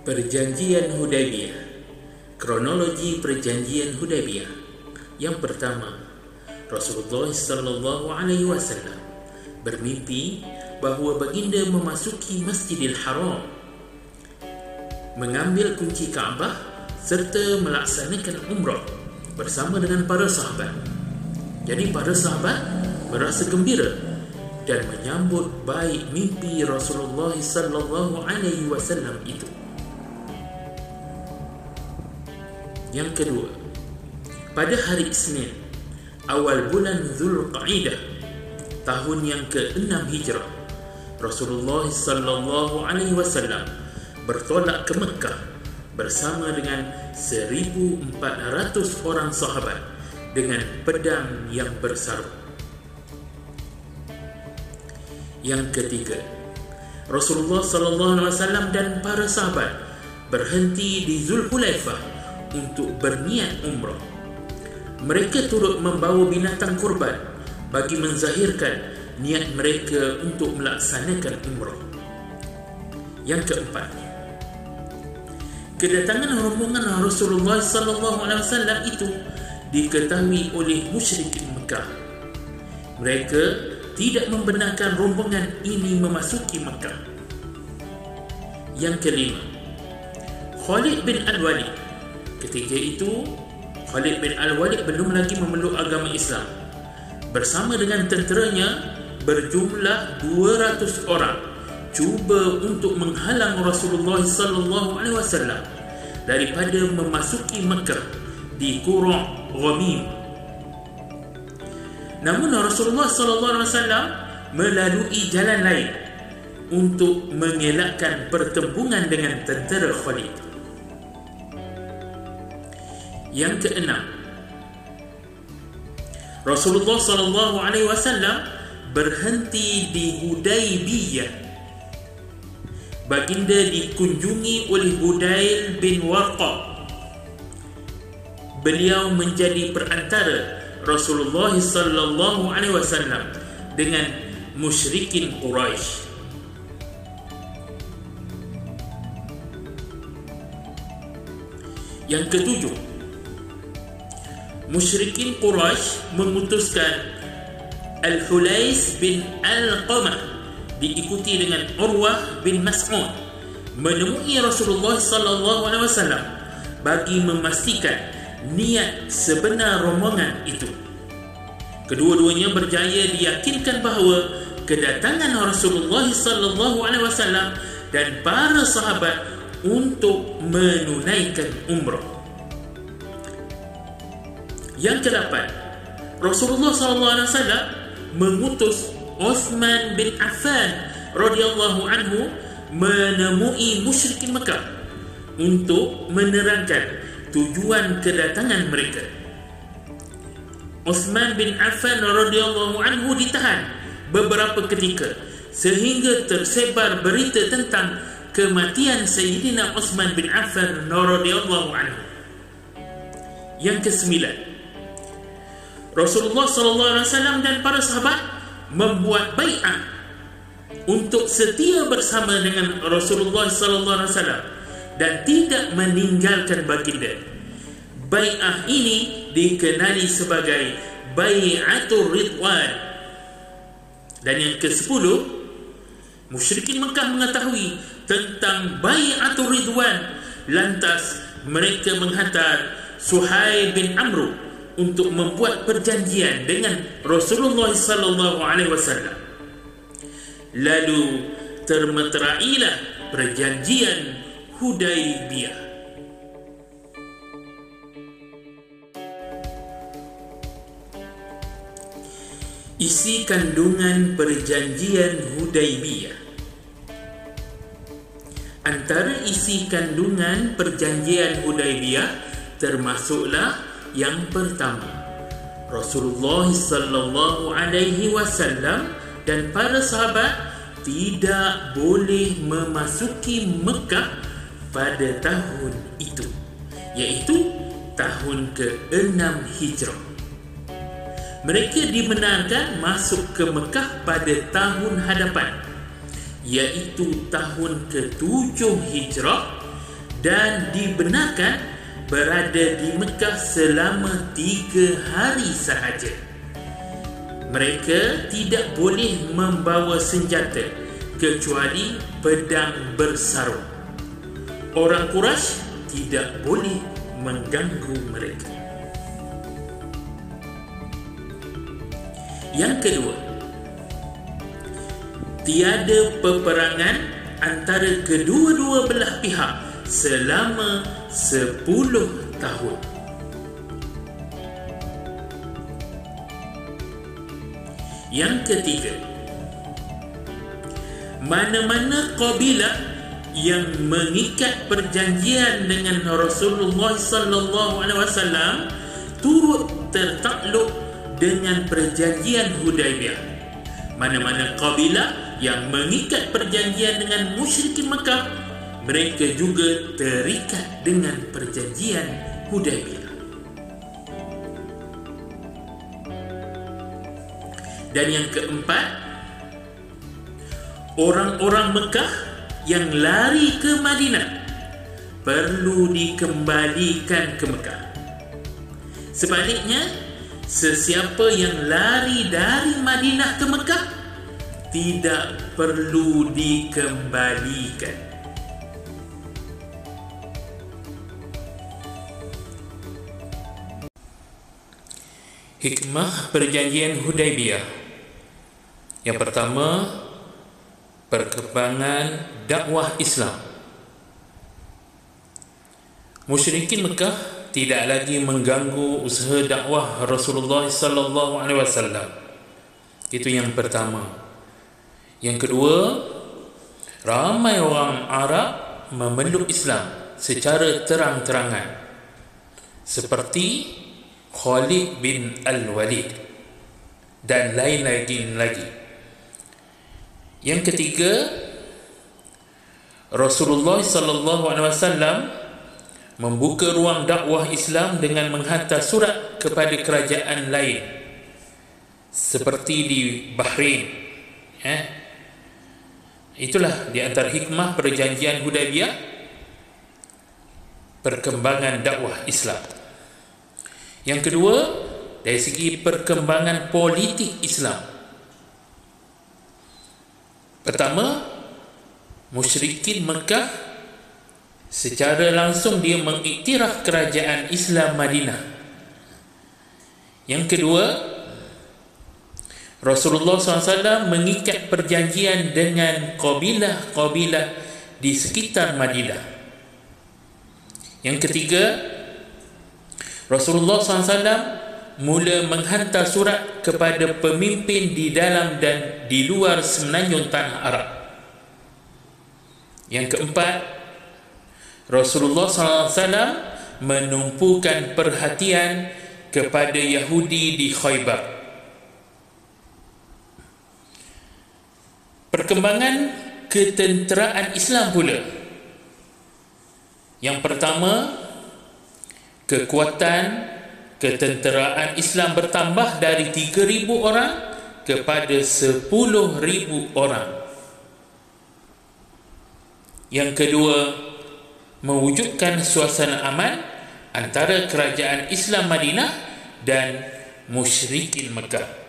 Perjanjian Hudaibiyah. Kronologi Perjanjian Hudaibiyah. Yang pertama, Rasulullah SAW bermimpi bahawa baginda memasuki Masjidil Haram, mengambil kunci Kaabah serta melaksanakan umrah bersama dengan para sahabat. Jadi para sahabat merasa gembira dan menyambut baik mimpi Rasulullah SAW itu. Yang kedua, pada hari Isnin, awal bulan Zulqa'dah, tahun yang ke-6 Hijrah, Rasulullah SAW bertolak ke Mekah bersama dengan 1,400 orang sahabat dengan pedang yang bersarung. Yang ketiga, Rasulullah SAW dan para sahabat berhenti di Zulhulaifah untuk berniat umrah. Mereka turut membawa binatang kurban bagi menzahirkan niat mereka untuk melaksanakan umrah. Yang keempat, kedatangan rombongan Rasulullah SAW itu diketahui oleh musyrikin Mekah. Mereka tidak membenarkan rombongan ini memasuki Mekah. Yang kelima, Khalid bin Al-Walid. Ketika itu, Khalid bin Al-Walid belum lagi memeluk agama Islam. Bersama dengan tenteranya berjumlah 200 orang cuba untuk menghalang Rasulullah SAW daripada memasuki Mekah di Qura' Ghamim. Namun Rasulullah SAW melalui jalan lain untuk mengelakkan pertembungan dengan tentera Khalid. Yang keenam, Rasulullah SAW berhenti di Hudaibiyah. Baginda dikunjungi oleh Budail bin Warqa. Beliau menjadi perantara Rasulullah SAW dengan musyrikin Quraisy. Yang ketujuh, musyrikin Quraisy memutuskan Al-Hulais bin Al-Qamah diikuti dengan Urwah bin Mas'ud menemui Rasulullah SAW bagi memastikan niat sebenar rombongan itu. Kedua-duanya berjaya diyakinkan bahawa kedatangan Rasulullah SAW dan para sahabat untuk menunaikan umrah. Yang ke-8, Rasulullah SAW mengutus Uthman bin Affan radhiyallahu anhu menemui musyrikin Mekah untuk menerangkan tujuan kedatangan mereka. Uthman bin Affan radhiyallahu anhu ditahan beberapa ketika sehingga tersebar berita tentang kematian Sayyidina Uthman bin Affan radhiyallahu anhu. Yang ke-9, Rasulullah SAW dan para sahabat membuat bai'ah untuk setia bersama dengan Rasulullah SAW dan tidak meninggalkan baginda. Bai'ah ini dikenali sebagai Bai'atul Ridwan. Dan yang ke-10, musyrikin Mekah mengetahui tentang Bai'atul Ridwan, lantas mereka menghantar Suhaib bin Amru untuk membuat perjanjian dengan Rasulullah SAW. Lalu termeterailah perjanjian Hudaibiyah. Isi kandungan perjanjian Hudaibiyah. Antara isi kandungan perjanjian Hudaibiyah termasuklah yang pertama, Rasulullah SAW dan para sahabat tidak boleh memasuki Mekah pada tahun itu, iaitu tahun ke-6 Hijrah. Mereka dibenarkan masuk ke Mekah pada tahun hadapan, iaitu tahun ke-7 Hijrah, dan dibenarkan berada di Mekah selama 3 hari sahaja. Mereka tidak boleh membawa senjata kecuali pedang bersarung. Orang Quraisy tidak boleh mengganggu mereka. Yang kedua, tiada peperangan antara kedua-dua belah pihak selama 10 tahun. Yang ketiga, mana-mana kabilah yang mengikat perjanjian dengan Rasulullah sallallahu alaihi wasallam turut tertakluk dengan perjanjian Hudaibiyah. Mana-mana kabilah yang mengikat perjanjian dengan musyrikin Mekah, mereka juga terikat dengan perjanjian Hudaibiyah. Dan yang keempat, orang-orang Mekah yang lari ke Madinah perlu dikembalikan ke Mekah. Sebaliknya, sesiapa yang lari dari Madinah ke Mekah tidak perlu dikembalikan. Hikmah perjanjian Hudaibiyah. Yang pertama, perkembangan dakwah Islam. Musyrikin Mekah tidak lagi mengganggu usaha dakwah Rasulullah sallallahu alaihi wasallam. Itu yang pertama. Yang kedua, ramai orang Arab memeluk Islam secara terang-terangan, seperti Khalid bin Al-Walid dan lain-lain lagi. Yang ketiga, Rasulullah sallallahu alaihi wasallam membuka ruang dakwah Islam dengan menghantar surat kepada kerajaan lain, seperti di Bahrain. Itulah di antara hikmah perjanjian Hudaibiyah, perkembangan dakwah Islam. Yang kedua, dari segi perkembangan politik Islam. Pertama, musyrikin Mekah secara langsung dia mengiktiraf kerajaan Islam Madinah. Yang kedua, Rasulullah SAW mengikat perjanjian dengan kabilah-kabilah di sekitar Madinah. Yang ketiga, Rasulullah SAW mula menghantar surat kepada pemimpin di dalam dan di luar semenanjung tanah Arab. Yang keempat, Rasulullah SAW menumpukan perhatian kepada Yahudi di Khaybar. Perkembangan ketenteraan Islam pula. Yang pertama, kekuatan ketenteraan Islam bertambah dari 3,000 orang kepada 10,000 orang. Yang kedua, mewujudkan suasana aman antara kerajaan Islam Madinah dan musyrikin Mekah.